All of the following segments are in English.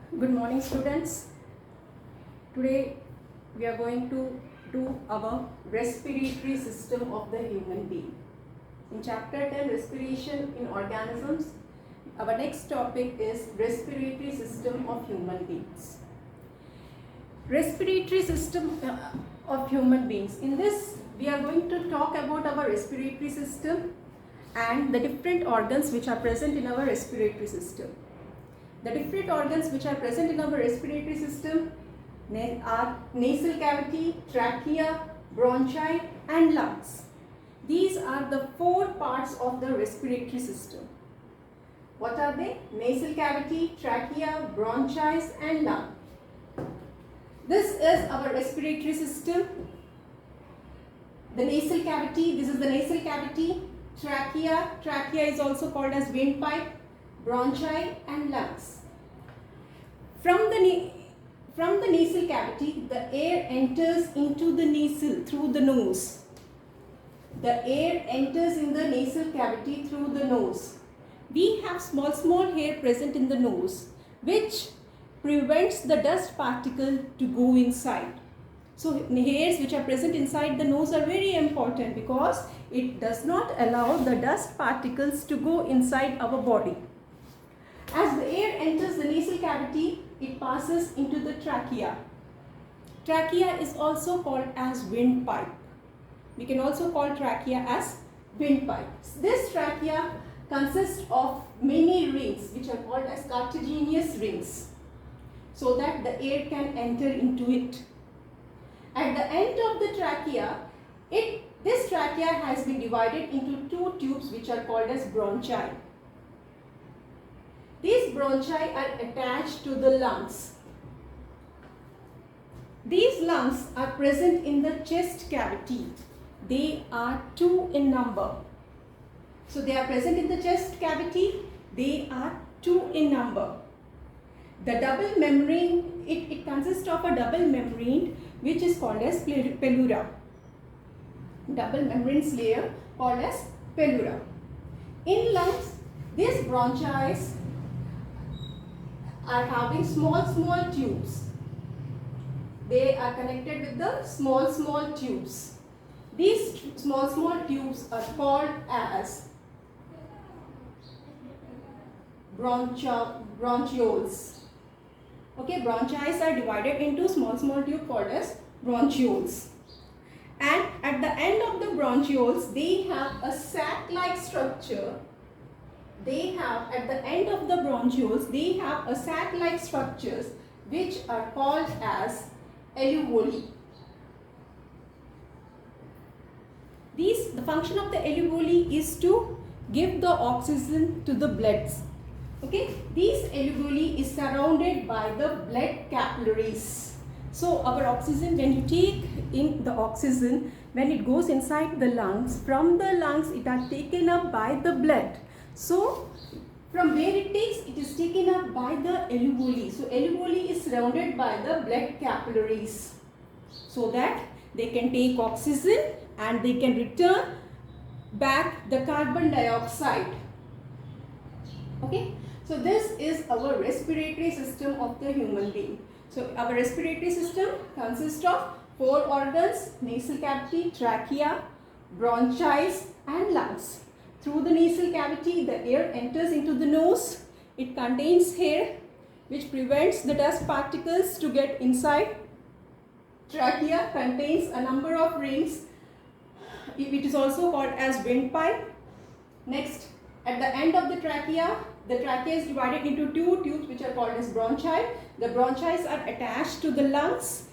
Good morning, students. Today we are going to do our respiratory system of the human being. In chapter 10, respiration in organisms, our next topic is respiratory system of human beings. Respiratory system of human beings. In this, we are going to talk about our respiratory system and the different organs which are present in our respiratory system. The different organs which are present in our respiratory system are nasal cavity, trachea, bronchi and lungs. These are the four parts of the respiratory system. What are they? Nasal cavity, trachea, bronchi and lung. This is our respiratory system. The nasal cavity, this is the nasal cavity, trachea is also called as windpipe, bronchi and lungs. From the nasal cavity, the air enters into the nasal through the nose. The air enters in the nasal cavity through the nose. We have small hair present in the nose, which prevents the dust particle to go inside. So hairs which are present inside the nose are very important because it does not allow the dust particles to go inside our body. As the air enters the nasal cavity, it passes into the trachea. Trachea is also called as windpipe. We can also call trachea as windpipe. This trachea consists of many rings which are called as cartilaginous rings, so that the air can enter into it. At the end of the trachea, this trachea has been divided into two tubes which are called as bronchi. These bronchi are attached to the lungs. These lungs are present in the chest cavity. They are two in number. So they are present in the chest cavity. They are two in number. The double membrane, it consists of a double membrane which is called as pleura. Double membrane layer called as pleura. In lungs, these bronchi are having small tubes. They are connected with the small tubes. These small tubes are called as bronchioles. Okay, bronchi are divided into small tube called as bronchioles. And at the end of the bronchioles, they have a sac-like structure. At the end of the bronchioles, they have a sac-like structures which are called as alveoli. The function of the alveoli is to give the oxygen to the bloods. Okay, these alveoli is surrounded by the blood capillaries. So our oxygen, when you take in the oxygen, when it goes inside the lungs, from the lungs it are taken up by the blood. So from where it is taken up by the alveoli. So alveoli is surrounded by the blood capillaries, so that they can take oxygen and they can return back the carbon dioxide. Okay, so this is our respiratory system of the human being. So our respiratory system consists of four organs: nasal cavity, trachea, bronchi and lungs. Through the nasal cavity, the air enters into the nose. It contains hair which prevents the dust particles to get inside. Trachea contains a number of rings. It is also called as windpipe. Next, at the end of the trachea is divided into two tubes which are called as bronchi. The bronchi are attached to the lungs,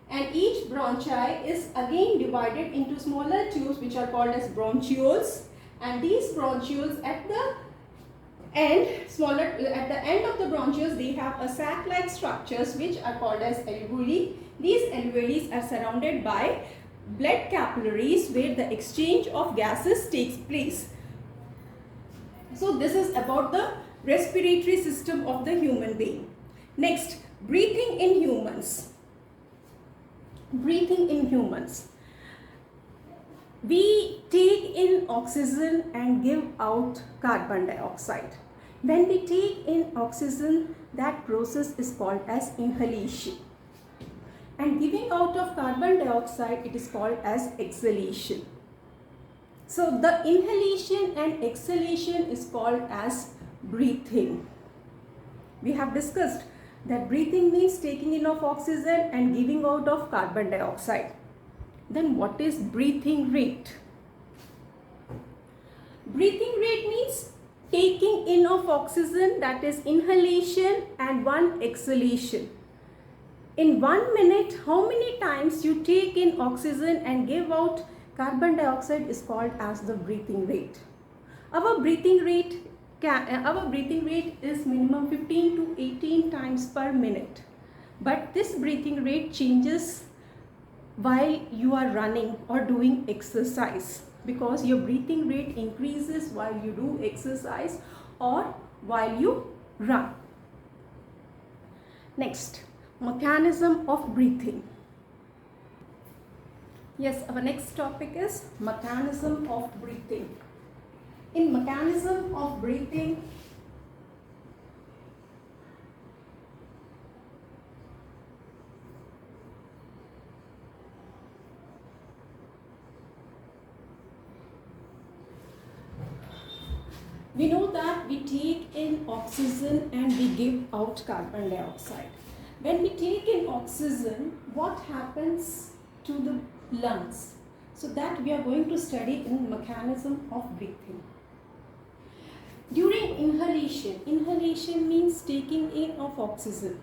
and each bronchi is again divided into smaller tubes which are called as bronchioles. And these bronchioles at the end of the bronchioles, they have a sac-like structures which are called as alveoli. These alveoli are surrounded by blood capillaries where the exchange of gases takes place. So this is about the respiratory system of the human being. Next, breathing in humans. Breathing in humans. We take in oxygen and give out carbon dioxide. When we take in oxygen, that process is called as inhalation. And giving out of carbon dioxide, it is called as exhalation. So the inhalation and exhalation is called as breathing. We have discussed that breathing means taking in of oxygen and giving out of carbon dioxide. Then what is breathing rate? Breathing rate means taking in of oxygen, that is inhalation, and one exhalation. In 1 minute, how many times you take in oxygen and give out carbon dioxide is called as the breathing rate. Our breathing rate is minimum 15 to 18 times per minute. But this breathing rate changes while you are running or doing exercise, because your breathing rate increases while you do exercise or while you run. Next, mechanism of breathing. Yes, our next topic is mechanism of breathing. In mechanism of breathing, we know that we take in oxygen and we give out carbon dioxide. When we take in oxygen, what happens to the lungs? So that we are going to study in mechanism of breathing. During inhalation, inhalation means taking in of oxygen.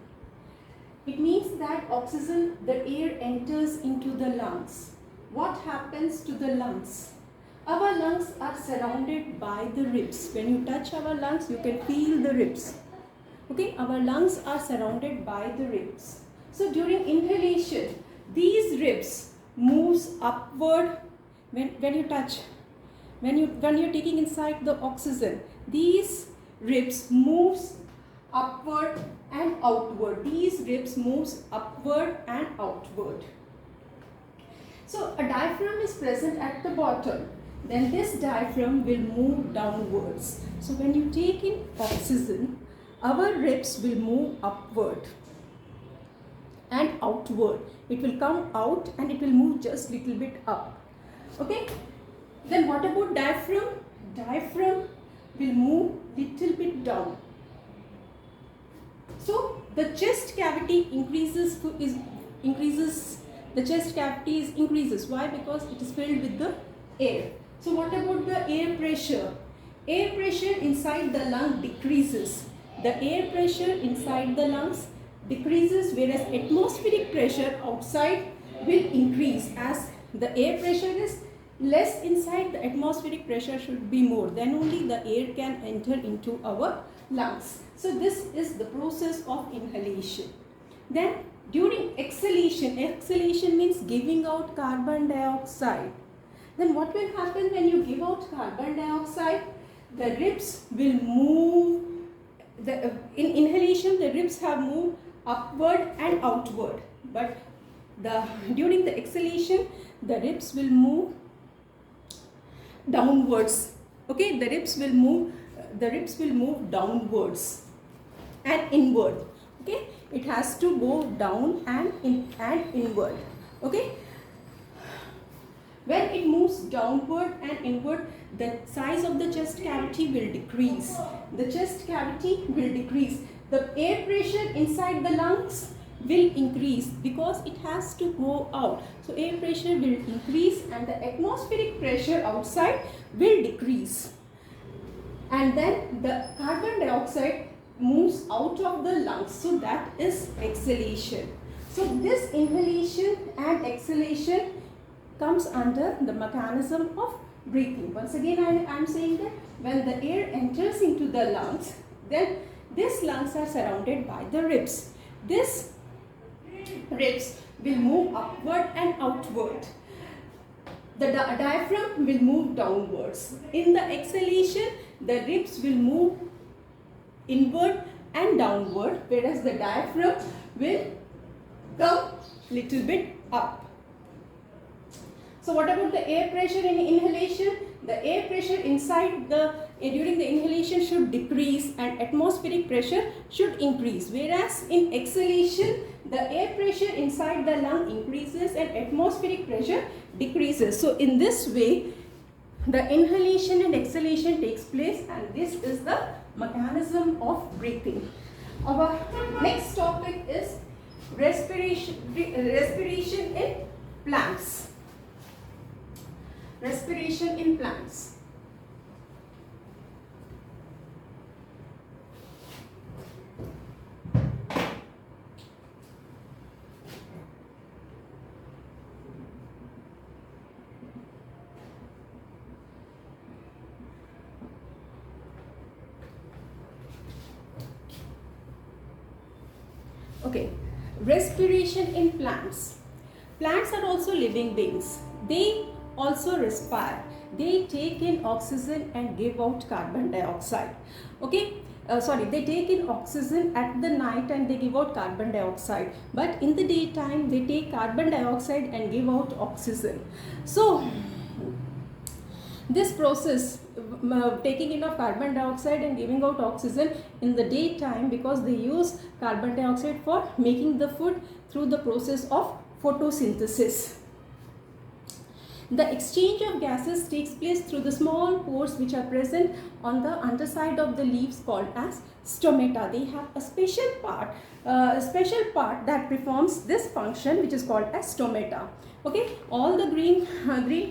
It means that oxygen, the air enters into the lungs. What happens to the lungs? Our lungs are surrounded by the ribs. When you touch our lungs, you can feel the ribs. Okay, our lungs are surrounded by the ribs. So during inhalation, these ribs moves upward when you touch. When you're taking inside the oxygen, these ribs moves upward and outward. These ribs moves upward and outward. So a diaphragm is present at the bottom. Then this diaphragm will move downwards. So when you take in oxygen, our ribs will move upward and outward. It will come out and it will move just little bit up. Okay. Then what about diaphragm? Diaphragm will move little bit down. So the chest cavity increases. The chest cavity increases. Why? Because it is filled with the air. So what about the air pressure? Air pressure inside the lung decreases. The air pressure inside the lungs decreases, whereas atmospheric pressure outside will increase. As the air pressure is less inside, the atmospheric pressure should be more. Then only the air can enter into our lungs. So this is the process of inhalation. Then during exhalation, exhalation means giving out carbon dioxide. Then what will happen when you give out carbon dioxide? The ribs will move. In inhalation, the ribs have moved upward and outward. But during the exhalation, the ribs will move downwards. Okay, the ribs will move downwards and inward. Okay, it has to go down and inward. Okay. When it moves downward and inward, the size of the chest cavity will decrease. The chest cavity will decrease. The air pressure inside the lungs will increase because it has to go out. So air pressure will increase and the atmospheric pressure outside will decrease. And then the carbon dioxide moves out of the lungs. So that is exhalation. So this inhalation and exhalation comes under the mechanism of breathing. Once again, I am saying that when the air enters into the lungs, then these lungs are surrounded by the ribs. These ribs will move upward and outward. The diaphragm will move downwards. In the exhalation, the ribs will move inward and downward, whereas the diaphragm will come little bit up. So what about the air pressure in inhalation? the air pressure inside the during the inhalation should decrease and atmospheric pressure should increase, whereas in exhalation the air pressure inside the lung increases and atmospheric pressure decreases. So in this way the inhalation and exhalation takes place, and this is the mechanism of breathing. Our next topic is respiration in plants. Respiration in plants. Okay, respiration in plants. Plants are also living beings. They also respire. They take in oxygen and give out carbon dioxide. Okay, they take in oxygen at the night and they give out carbon dioxide. But in the daytime, they take carbon dioxide and give out oxygen. So this process, taking in of carbon dioxide and giving out oxygen in the daytime, because they use carbon dioxide for making the food through the process of photosynthesis. The exchange of gases takes place through the small pores which are present on the underside of the leaves called as stomata. They have a special part that performs this function, which is called as stomata. Okay, all the green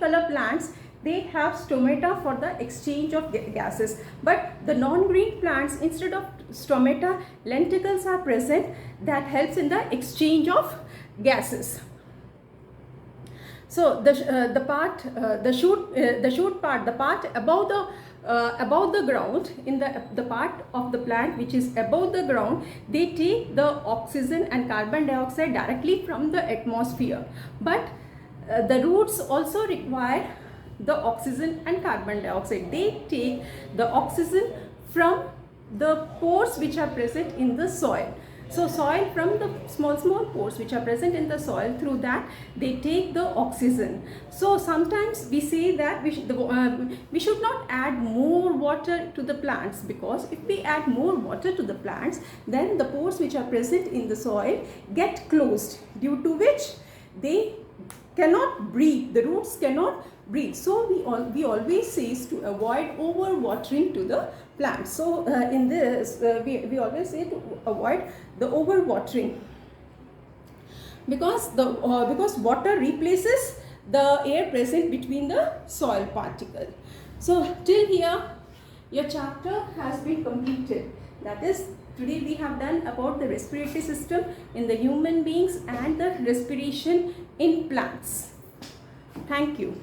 color plants, they have stomata for the exchange of gases, but the non-green plants, instead of stomata, lenticles are present that helps in the exchange of gases. So the shoot part, the part above the ground, in the part of the plant which is above the ground, they take the oxygen and carbon dioxide directly from the atmosphere, but the roots also require the oxygen and carbon dioxide. They take the oxygen from the pores which are present in the soil. So soil, from the small pores which are present in the soil, through that they take the oxygen. So sometimes we say that we should not add more water to the plants, because if we add more water to the plants, then the pores which are present in the soil get closed, due to which they cannot breathe, the roots cannot breathe. So we always say to avoid over watering to the plants. So in this we always say to avoid the over watering, because water replaces the air present between the soil particle. So till here your chapter has been completed. That is, today we have done about the respiratory system in the human beings and the respiration in plants. Thank you.